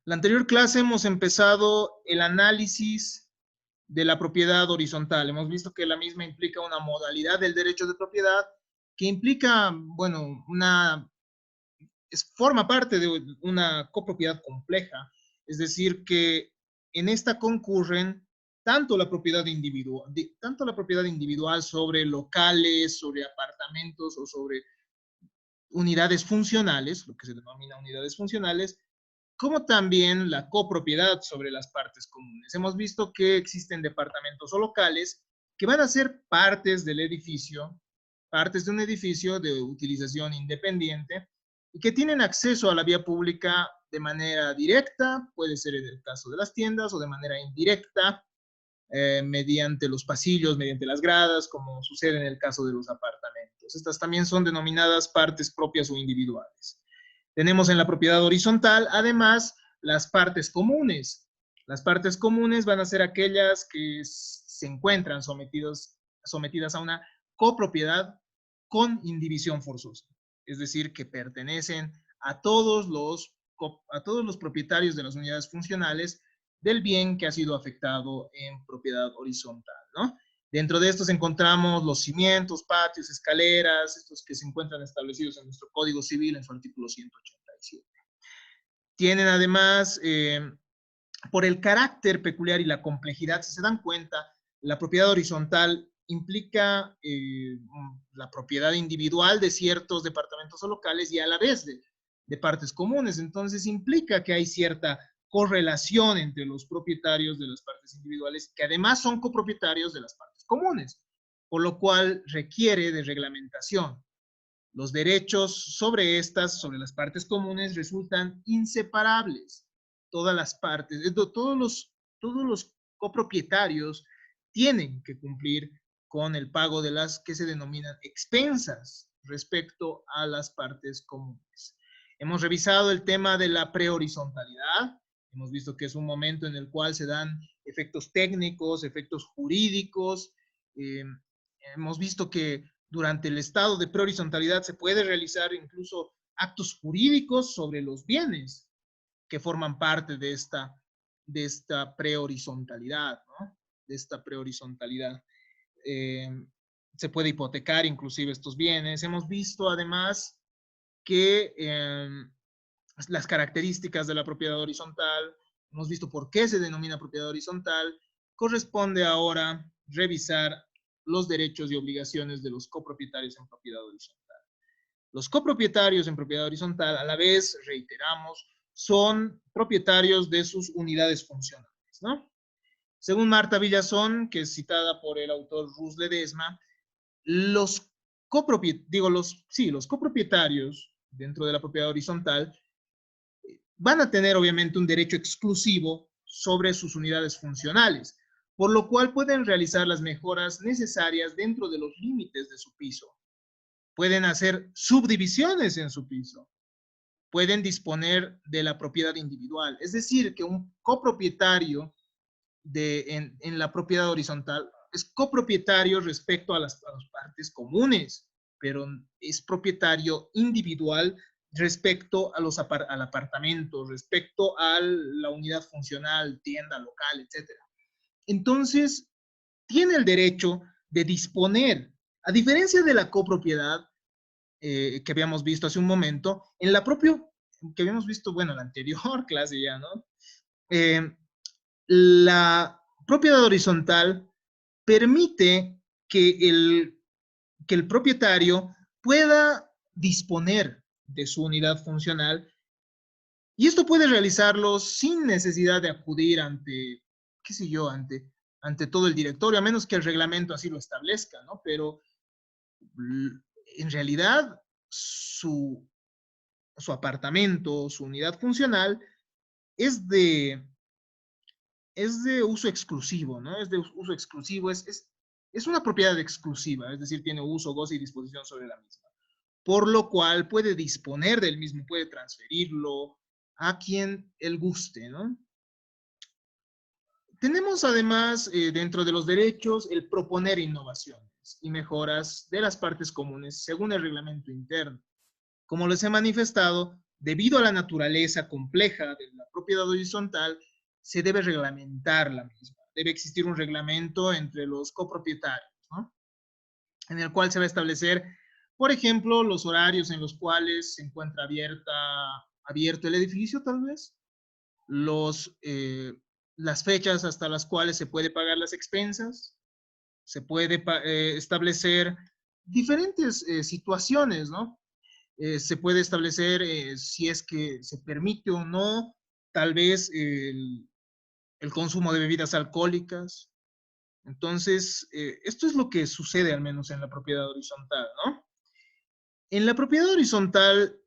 La anterior clase hemos empezado el análisis de la propiedad horizontal. Hemos visto que la misma implica una modalidad del derecho de propiedad que implica, bueno, forma parte de una copropiedad compleja. Es decir, que en esta concurren tanto la propiedad individual sobre locales, sobre apartamentos o sobre unidades funcionales, lo que se denomina unidades funcionales, como también la copropiedad sobre las partes comunes. Hemos visto que existen departamentos o locales que van a ser partes del edificio, partes de un edificio de utilización independiente y que tienen acceso a la vía pública de manera directa, puede ser en el caso de las tiendas, o de manera indirecta, mediante los pasillos, mediante las gradas, como sucede en el caso de los apartamentos. Estas también son denominadas partes propias o individuales. Tenemos en la propiedad horizontal, además, las partes comunes. Las partes comunes van a ser aquellas que se encuentran sometidas a una copropiedad con indivisión forzosa. Es decir, que pertenecen a todos los propietarios de las unidades funcionales del bien que ha sido afectado en propiedad horizontal, ¿no? Dentro de estos encontramos los cimientos, patios, escaleras, estos que se encuentran establecidos en nuestro Código Civil en su artículo 187. Tienen además, por el carácter peculiar y la complejidad, si se dan cuenta, la propiedad horizontal implica la propiedad individual de ciertos departamentos o locales y a la vez de partes comunes. Entonces implica que hay cierta correlación entre los propietarios de las partes individuales, que además son copropietarios de las partes comunes, por lo cual requiere de reglamentación. Los derechos sobre las partes comunes, resultan inseparables. Todas las partes, todos los copropietarios tienen que cumplir con el pago de las que se denominan expensas respecto a las partes comunes. Hemos revisado el tema de la prehorizontalidad. Hemos visto que es un momento en el cual se dan efectos técnicos, efectos jurídicos. Hemos visto que durante el estado de prehorizontalidad se puede realizar incluso actos jurídicos sobre los bienes que forman parte de esta prehorizontalidad, ¿no? De esta prehorizontalidad. Se puede hipotecar inclusive estos bienes. Hemos visto además que las características de la propiedad horizontal, hemos visto por qué se denomina propiedad horizontal. Corresponde ahora revisar los derechos y obligaciones de los copropietarios en propiedad horizontal. Los copropietarios en propiedad horizontal, a la vez, reiteramos, son propietarios de sus unidades funcionales, ¿no? Según Marta Villazón, que es citada por el autor Ruz Ledesma, los copropietarios dentro de la propiedad horizontal van a tener obviamente un derecho exclusivo sobre sus unidades funcionales, por lo cual pueden realizar las mejoras necesarias dentro de los límites de su piso. Pueden hacer subdivisiones en su piso. Pueden disponer de la propiedad individual. Es decir, que un copropietario en la propiedad horizontal es copropietario respecto a las partes comunes, pero es propietario individual respecto al apartamento, respecto a la unidad funcional, tienda, local, etc. Entonces, tiene el derecho de disponer, a diferencia de la copropiedad que habíamos visto hace un momento, que habíamos visto, bueno, en la anterior clase ya, ¿no? La propiedad horizontal permite que el propietario pueda disponer de su unidad funcional, y esto puede realizarlo sin necesidad de acudir ante, qué sé yo, ante todo el directorio, a menos que el reglamento así lo establezca, ¿no? Pero en realidad su apartamento, su unidad funcional, es de uso exclusivo, ¿no? Es de uso exclusivo, es una propiedad exclusiva, es decir, tiene uso, goce y disposición sobre la misma. Por lo cual puede disponer del mismo, puede transferirlo a quien él guste, ¿no? Tenemos además, dentro de los derechos, el proponer innovaciones y mejoras de las partes comunes según el reglamento interno. Como les he manifestado, debido a la naturaleza compleja de la propiedad horizontal, se debe reglamentar la misma. Debe existir un reglamento entre los copropietarios, ¿no? En el cual se va a establecer, por ejemplo, los horarios en los cuales se encuentra abierto el edificio, tal vez, las fechas hasta las cuales se puede pagar las expensas, se puede establecer diferentes situaciones, ¿no? Se puede establecer si es que se permite o no, tal vez el consumo de bebidas alcohólicas. Entonces, esto es lo que sucede al menos en la propiedad horizontal, ¿no? En la propiedad horizontal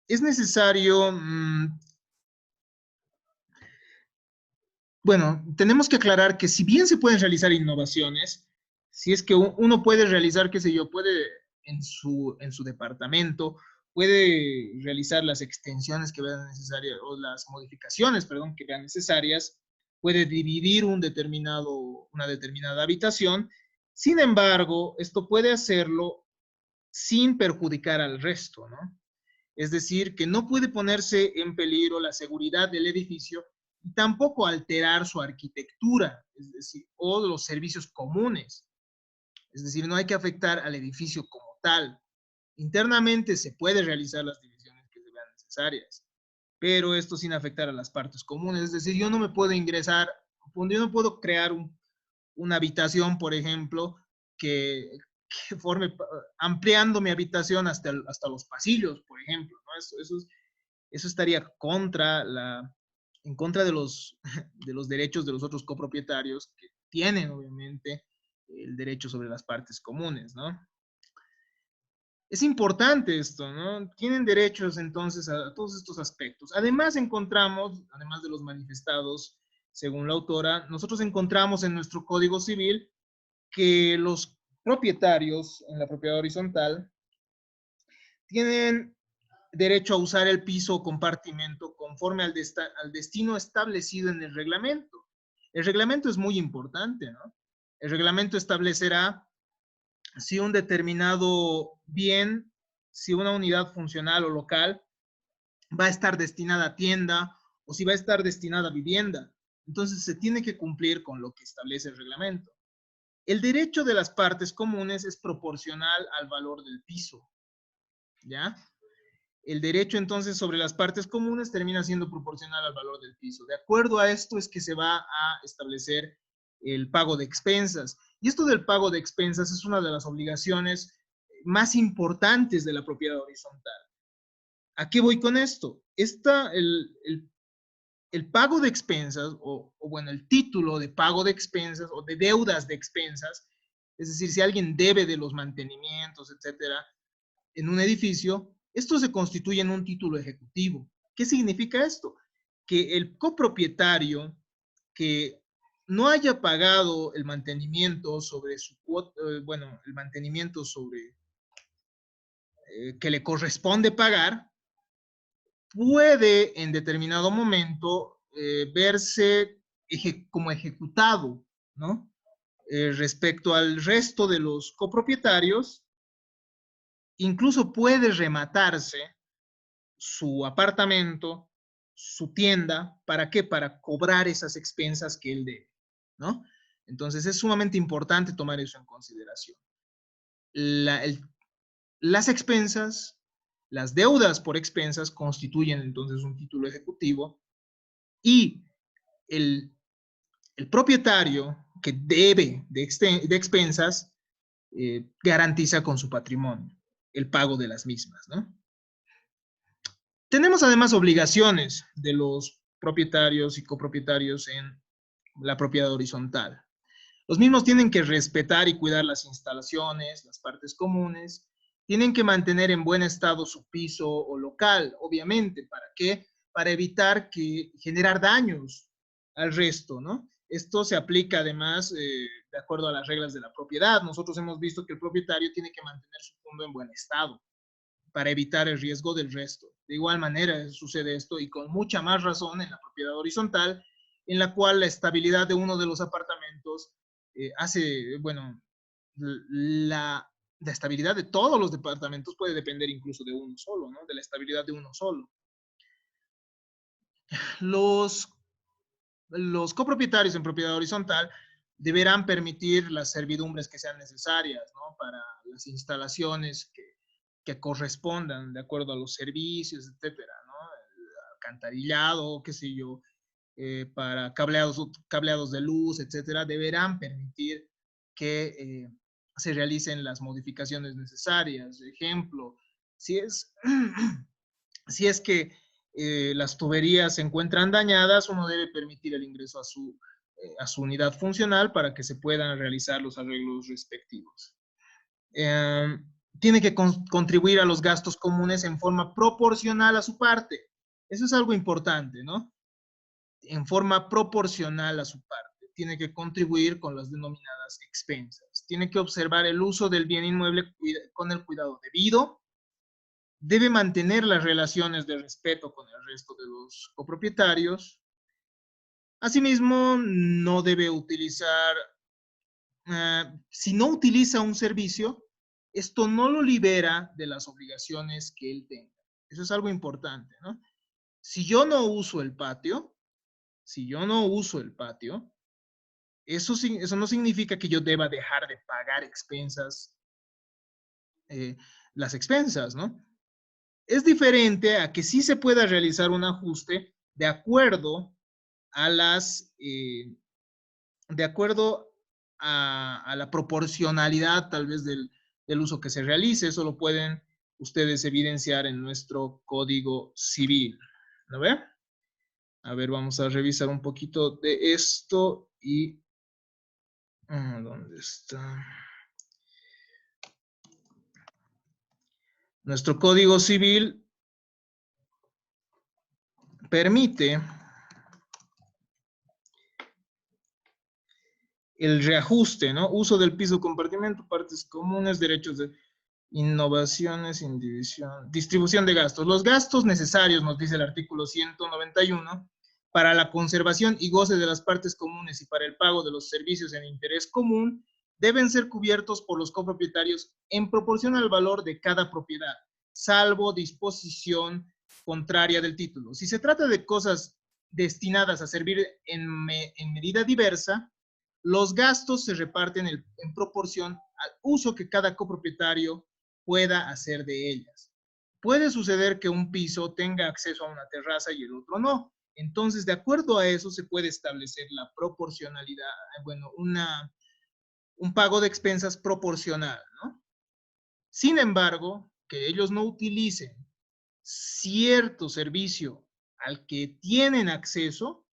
es necesario, bueno, tenemos que aclarar que si bien se pueden realizar innovaciones, si es que uno puede realizar, qué sé yo, puede en su departamento, puede realizar las extensiones que vean necesarias, o las modificaciones, perdón, que vean necesarias, puede dividir una determinada habitación. Sin embargo, esto puede hacerlo sin perjudicar al resto, ¿no? Es decir, que no puede ponerse en peligro la seguridad del edificio y tampoco alterar su arquitectura, es decir, o los servicios comunes. Es decir, no hay que afectar al edificio como tal. Internamente se puede realizar las divisiones que se vean necesarias, pero esto sin afectar a las partes comunes. Es decir, yo no me puedo ingresar, yo no puedo crear una habitación, por ejemplo, que, que forme, ampliando mi habitación hasta los pasillos, por ejemplo, ¿no? Eso estaría en contra de los derechos de los otros copropietarios que tienen, obviamente, el derecho sobre las partes comunes, ¿no? Es importante esto, ¿no? Tienen derechos entonces a todos estos aspectos. Además encontramos, además de los manifestados, según la autora, nosotros encontramos en nuestro Código Civil que los propietarios en la propiedad horizontal tienen derecho a usar el piso o compartimento conforme al destino establecido en el reglamento. El reglamento es muy importante, ¿no? El reglamento establecerá si un determinado bien, si una unidad funcional o local va a estar destinada a tienda o si va a estar destinada a vivienda. Entonces se tiene que cumplir con lo que establece el reglamento. El derecho de las partes comunes es proporcional al valor del piso, ¿ya? El derecho entonces sobre las partes comunes termina siendo proporcional al valor del piso. De acuerdo a esto es que se va a establecer el pago de expensas. Y esto del pago de expensas es una de las obligaciones más importantes de la propiedad horizontal. ¿A qué voy con esto? El pago de expensas, o bueno, el título de pago de expensas o de deudas de expensas, es decir, si alguien debe de los mantenimientos, etcétera, en un edificio, esto se constituye en un título ejecutivo. ¿Qué significa esto? Que el copropietario que no haya pagado el mantenimiento sobre su cuota, bueno, el mantenimiento sobre que le corresponde pagar, puede en determinado momento verse como ejecutado, ¿no? Respecto al resto de los copropietarios, incluso puede rematarse su apartamento, su tienda, ¿para qué? Para cobrar esas expensas que él debe, ¿no? Entonces es sumamente importante tomar eso en consideración. Las expensas, las deudas por expensas constituyen entonces un título ejecutivo y el, el propietario que debe de expensas garantiza con su patrimonio el pago de las mismas, ¿no? Tenemos además obligaciones de los propietarios y copropietarios en la propiedad horizontal. Los mismos tienen que respetar y cuidar las instalaciones, las partes comunes, tienen que mantener en buen estado su piso o local, obviamente, ¿para qué? Para evitar generar daños al resto, ¿no? Esto se aplica además de acuerdo a las reglas de la propiedad. Nosotros hemos visto que el propietario tiene que mantener su fondo en buen estado para evitar el riesgo del resto. De igual manera sucede esto y con mucha más razón en la propiedad horizontal, en la cual la estabilidad de uno de los apartamentos hace, bueno, la la estabilidad de todos los departamentos puede depender incluso de uno solo, ¿no? De la estabilidad de uno solo. Los copropietarios en propiedad horizontal deberán permitir las servidumbres que sean necesarias, ¿no? Para las instalaciones que correspondan de acuerdo a los servicios, etcétera, ¿no? El alcantarillado, qué sé yo, para cableados de luz, etcétera, deberán permitir que se realicen las modificaciones necesarias. Ejemplo, si es, si es que las tuberías se encuentran dañadas, uno debe permitir el ingreso a su unidad funcional para que se puedan realizar los arreglos respectivos. Tiene que contribuir a los gastos comunes en forma proporcional a su parte. Eso es algo importante, ¿no? En forma proporcional a su parte. Tiene que contribuir con las denominadas expensas. Tiene que observar el uso del bien inmueble con el cuidado debido. Debe mantener las relaciones de respeto con el resto de los copropietarios. Asimismo, no debe utilizar, si no utiliza un servicio, esto no lo libera de las obligaciones que él tenga. Eso es algo importante, ¿no? Si yo no uso el patio, eso no significa que yo deba dejar de pagar expensas, las expensas, ¿no? Es diferente a que sí se pueda realizar un ajuste de acuerdo a la proporcionalidad tal vez del uso que se realice. Eso lo pueden ustedes evidenciar en nuestro Código Civil. ¿No ve? A ver, vamos a revisar un poquito de esto y... ¿dónde está? Nuestro Código Civil permite el reajuste, ¿no? Uso del piso, compartimento, partes comunes, derechos de innovaciones, indivisión, distribución de gastos. Los gastos necesarios, nos dice el artículo 191, para la conservación y goce de las partes comunes y para el pago de los servicios en interés común, deben ser cubiertos por los copropietarios en proporción al valor de cada propiedad, salvo disposición contraria del título. Si se trata de cosas destinadas a servir en medida diversa, los gastos se reparten en proporción al uso que cada copropietario pueda hacer de ellas. Puede suceder que un piso tenga acceso a una terraza y el otro no. Entonces, de acuerdo a eso, se puede establecer la proporcionalidad, bueno, un pago de expensas proporcional, ¿no? Sin embargo, que ellos no utilicen cierto servicio al que tienen acceso,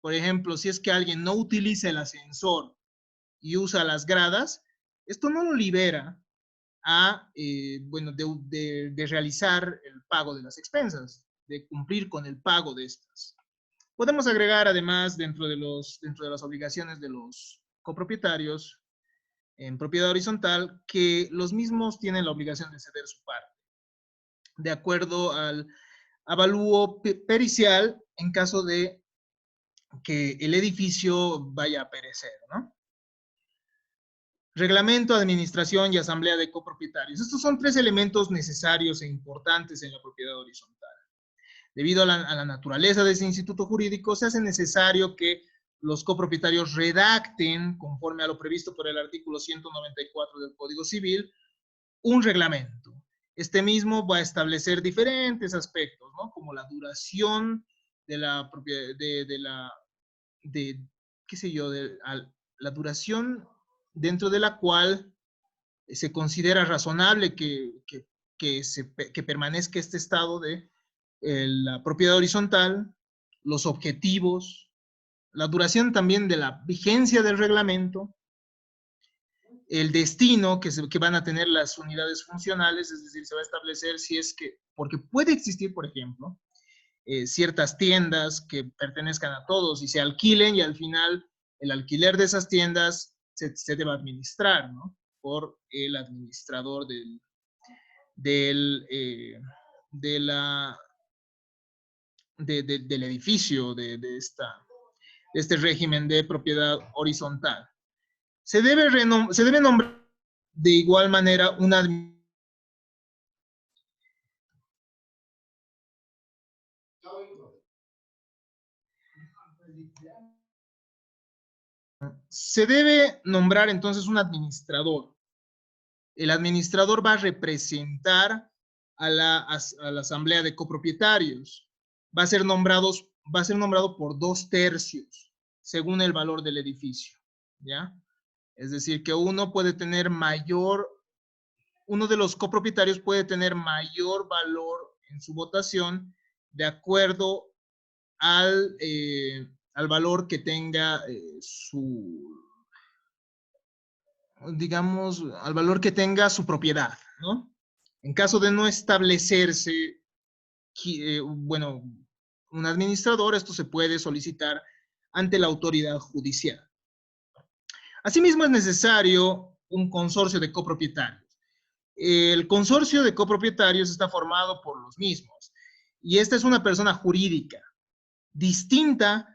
por ejemplo, si es que alguien no utiliza el ascensor y usa las gradas, esto no lo libera bueno, de realizar el pago de las expensas, de cumplir con el pago de estas. Podemos agregar además dentro de las obligaciones de los copropietarios en propiedad horizontal que los mismos tienen la obligación de ceder su parte, de acuerdo al avalúo pericial en caso de que el edificio vaya a perecer, ¿no? Reglamento, administración y asamblea de copropietarios. Estos son tres elementos necesarios e importantes en la propiedad horizontal. Debido a la naturaleza de ese instituto jurídico, se hace necesario que los copropietarios redacten, conforme a lo previsto por el artículo 194 del Código Civil, un reglamento. Este mismo va a establecer diferentes aspectos, ¿no? Como la duración de la propiedad, qué sé yo, la duración dentro de la cual se considera razonable que permanezca este estado de la propiedad horizontal, los objetivos, la duración también de la vigencia del reglamento, el destino que van a tener las unidades funcionales, es decir, se va a establecer si es que, porque puede existir, por ejemplo, ciertas tiendas que pertenezcan a todos y se alquilen y al final el alquiler de esas tiendas se debe administrar, ¿no? Por el administrador del edificio, de este régimen de propiedad horizontal. Se debe nombrar de igual manera una se debe nombrar entonces un administrador. El administrador va a representar a la asamblea de copropietarios. Va a ser nombrado por 2/3 según el valor del edificio, ¿ya? Es decir, que uno de los copropietarios puede tener mayor valor en su votación de acuerdo al valor que tenga digamos, al valor que tenga su propiedad, ¿no? En caso de no establecerse, bueno, un administrador, esto se puede solicitar ante la autoridad judicial. Asimismo, es necesario un consorcio de copropietarios. El consorcio de copropietarios está formado por los mismos y esta es una persona jurídica distinta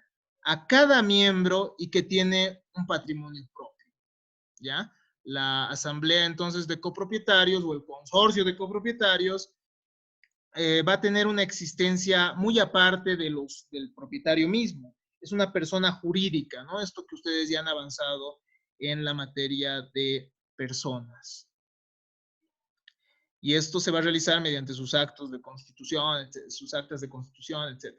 a cada miembro y que tiene un patrimonio propio, ¿ya? La asamblea entonces de copropietarios o el consorcio de copropietarios va a tener una existencia muy aparte del propietario mismo. Es una persona jurídica, ¿no? Esto que ustedes ya han avanzado en la materia de personas. Y esto se va a realizar mediante sus actos de constitución, sus actas de constitución, etc.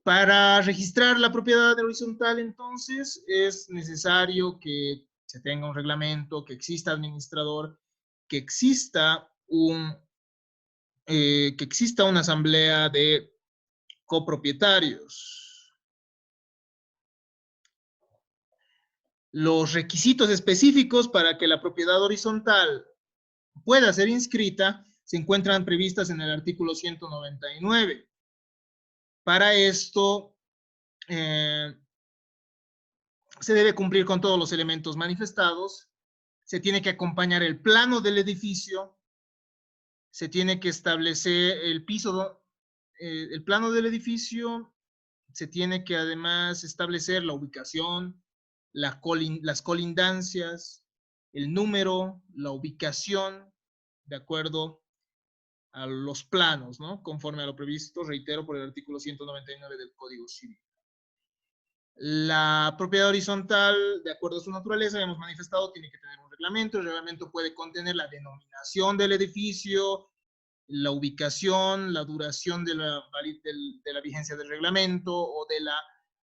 Para registrar la propiedad horizontal, entonces, es necesario que se tenga un reglamento, que exista administrador, que exista una asamblea de copropietarios. Los requisitos específicos para que la propiedad horizontal pueda ser inscrita se encuentran previstas en el artículo 199. Para esto, se debe cumplir con todos los elementos manifestados, se tiene que acompañar el plano del edificio, se tiene que establecer el piso, el plano del edificio, se tiene que además establecer la ubicación, las colindancias, el número, la ubicación, de acuerdo a los planos, ¿no? Conforme a lo previsto, reitero, por el artículo 199 del Código Civil. La propiedad horizontal, de acuerdo a su naturaleza, ya hemos manifestado, tiene que tener un reglamento. El reglamento puede contener la denominación del edificio, la ubicación, la duración de la vigencia del reglamento o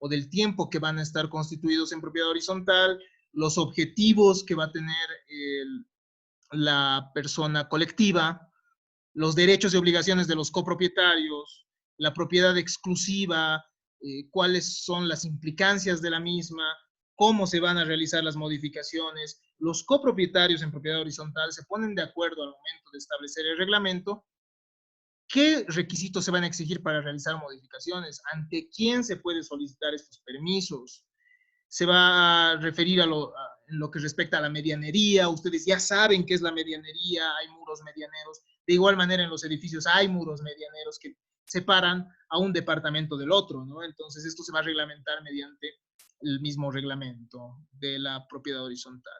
del tiempo que van a estar constituidos en propiedad horizontal, los objetivos que va a tener la persona colectiva, los derechos y obligaciones de los copropietarios, la propiedad exclusiva, cuáles son las implicancias de la misma, cómo se van a realizar las modificaciones. Los copropietarios en propiedad horizontal se ponen de acuerdo al momento de establecer el reglamento. ¿Qué requisitos se van a exigir para realizar modificaciones? ¿Ante quién se puede solicitar estos permisos? Se va a referir en lo que respecta a la medianería. Ustedes ya saben qué es la medianería, hay muros medianeros. De igual manera, en los edificios hay muros medianeros que separan a un departamento del otro, ¿no? Entonces, esto se va a reglamentar mediante el mismo reglamento de la propiedad horizontal.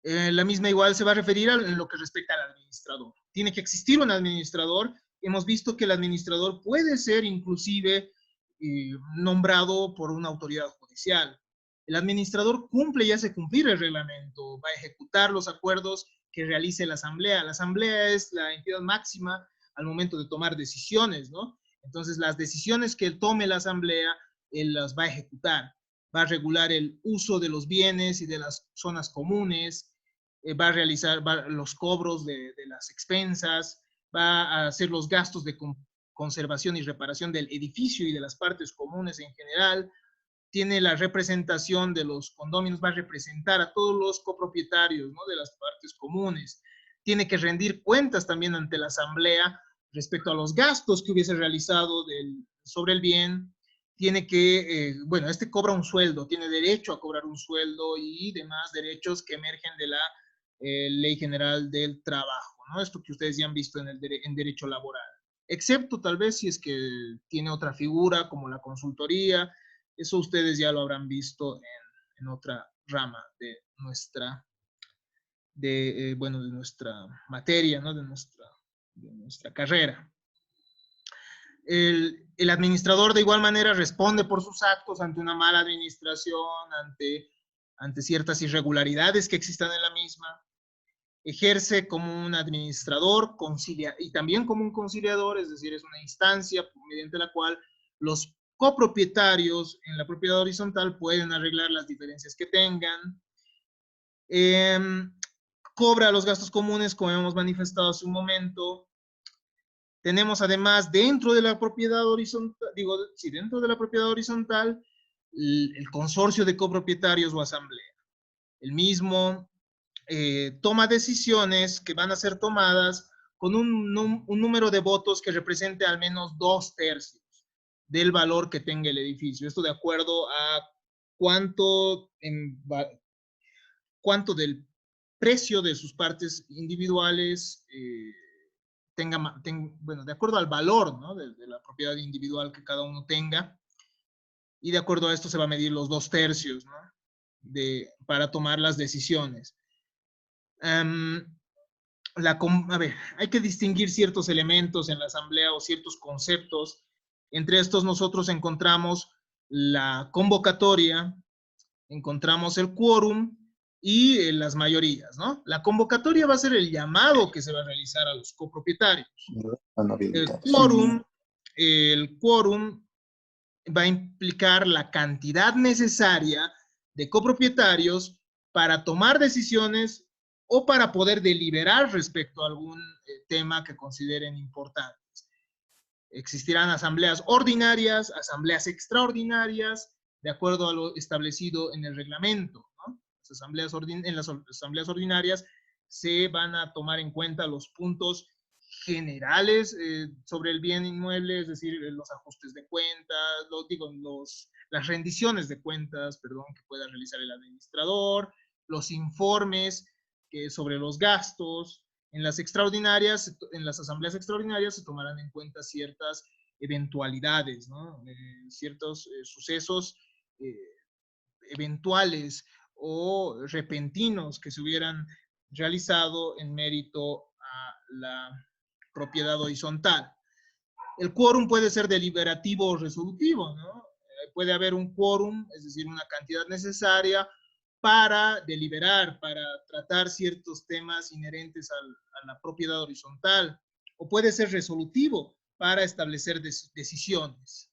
La misma igual se va a referir en lo que respecta al administrador. Tiene que existir un administrador. Hemos visto que el administrador puede ser inclusive nombrado por una autoridad judicial. El administrador cumple y hace cumplir el reglamento, va a ejecutar los acuerdos que realice la asamblea. La asamblea es la entidad máxima al momento de tomar decisiones, ¿no? Entonces, las decisiones que tome la asamblea, él las va a ejecutar. Va a regular el uso de los bienes y de las zonas comunes, va a realizar los cobros de las expensas, va a hacer los gastos de conservación y reparación del edificio y de las partes comunes en general, tiene la representación de los condóminos, va a representar a todos los copropietarios, ¿no?, de las partes comunes, tiene que rendir cuentas también ante la asamblea respecto a los gastos que hubiese realizado sobre el bien, tiene que, bueno, cobra un sueldo, tiene derecho a cobrar un sueldo y demás derechos que emergen de la Ley General del Trabajo, ¿no? Esto que ustedes ya han visto en derecho laboral, excepto tal vez si es que tiene otra figura como la consultoría, eso ustedes ya lo habrán visto en otra rama de bueno, de nuestra materia, ¿no? De nuestra carrera. El administrador de igual manera responde por sus actos ante una mala administración, ante ciertas irregularidades que existan en la misma. Ejerce como un administrador y también como un conciliador, es decir, es una instancia mediante la cual los copropietarios en la propiedad horizontal pueden arreglar las diferencias que tengan. Cobra los gastos comunes, como hemos manifestado hace un momento. Tenemos además dentro de la propiedad horizontal, dentro de la propiedad horizontal, el consorcio de copropietarios o asamblea. El mismo toma decisiones que van a ser tomadas con un número de votos que represente al menos 2/3 del valor que tenga el edificio. Esto de acuerdo a cuánto del precio de sus partes individuales bueno, de acuerdo al valor, ¿no? de la propiedad individual que cada uno tenga, y de acuerdo a esto se va a medir los 2/3, ¿no? Para tomar las decisiones. A ver, hay que distinguir ciertos elementos en la asamblea o ciertos conceptos. Entre estos nosotros encontramos la convocatoria, encontramos el quórum y las mayorías, ¿no? La convocatoria va a ser el llamado que se va a realizar a los copropietarios. El quórum va a implicar la cantidad necesaria de copropietarios para tomar decisiones o para poder deliberar respecto a algún tema que consideren importantes. Existirán asambleas ordinarias, asambleas extraordinarias, de acuerdo a lo establecido en el reglamento, ¿no? En las asambleas ordinarias se van a tomar en cuenta los puntos generales sobre el bien inmueble, es decir, los ajustes de cuentas, las rendiciones de cuentas, perdón, que pueda realizar el administrador, los informes sobre los gastos. En las asambleas extraordinarias se tomarán en cuenta ciertas eventualidades, ¿no? Ciertos sucesos eventuales o repentinos que se hubieran realizado en mérito a la propiedad horizontal. El quórum puede ser deliberativo o resolutivo, ¿no? Puede haber un quórum, es decir, una cantidad necesaria para deliberar, para tratar ciertos temas inherentes a la propiedad horizontal, o puede ser resolutivo para establecer decisiones.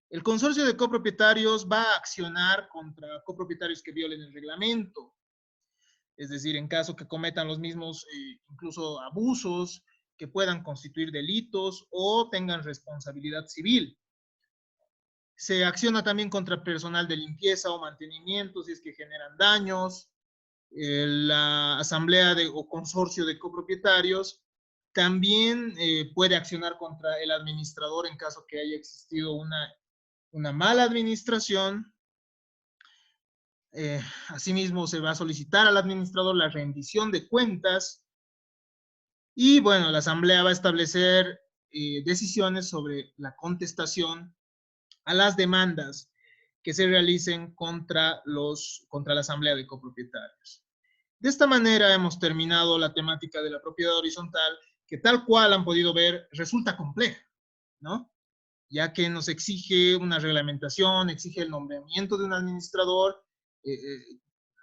El consorcio de copropietarios va a accionar contra copropietarios que violen el reglamento, es decir, en caso que cometan los mismos incluso abusos, que puedan constituir delitos o tengan responsabilidad civil. Se acciona también contra personal de limpieza o mantenimiento si es que generan daños. La asamblea o consorcio de copropietarios también puede accionar contra el administrador en caso que haya existido una mala administración. Asimismo, se va a solicitar al administrador la rendición de cuentas. Y bueno, la asamblea va a establecer decisiones sobre la contestación a las demandas que se realicen contra la asamblea de copropietarios. De esta manera hemos terminado la temática de la propiedad horizontal, que tal cual han podido ver, resulta compleja, ¿no? Ya que nos exige una reglamentación, exige el nombramiento de un administrador,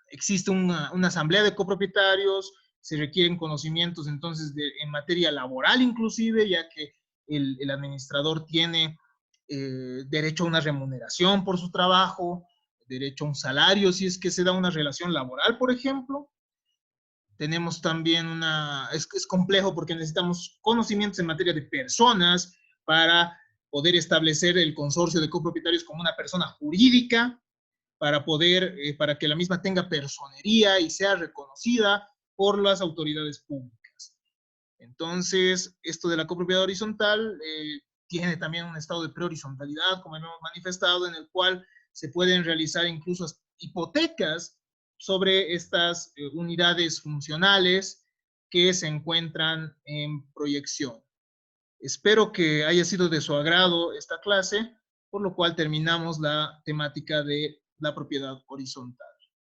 existe una asamblea de copropietarios, se requieren conocimientos entonces en materia laboral inclusive, ya que el administrador tiene derecho a una remuneración por su trabajo, derecho a un salario si es que se da una relación laboral, por ejemplo. Tenemos también es complejo porque necesitamos conocimientos en materia de personas para poder establecer el consorcio de copropietarios como una persona jurídica, para que la misma tenga personería y sea reconocida por las autoridades públicas. Entonces, esto de la copropiedad horizontal tiene también un estado de prehorizontalidad, como hemos manifestado, en el cual se pueden realizar incluso hipotecas sobre estas unidades funcionales que se encuentran en proyección. Espero que haya sido de su agrado esta clase, por lo cual terminamos la temática de la propiedad horizontal.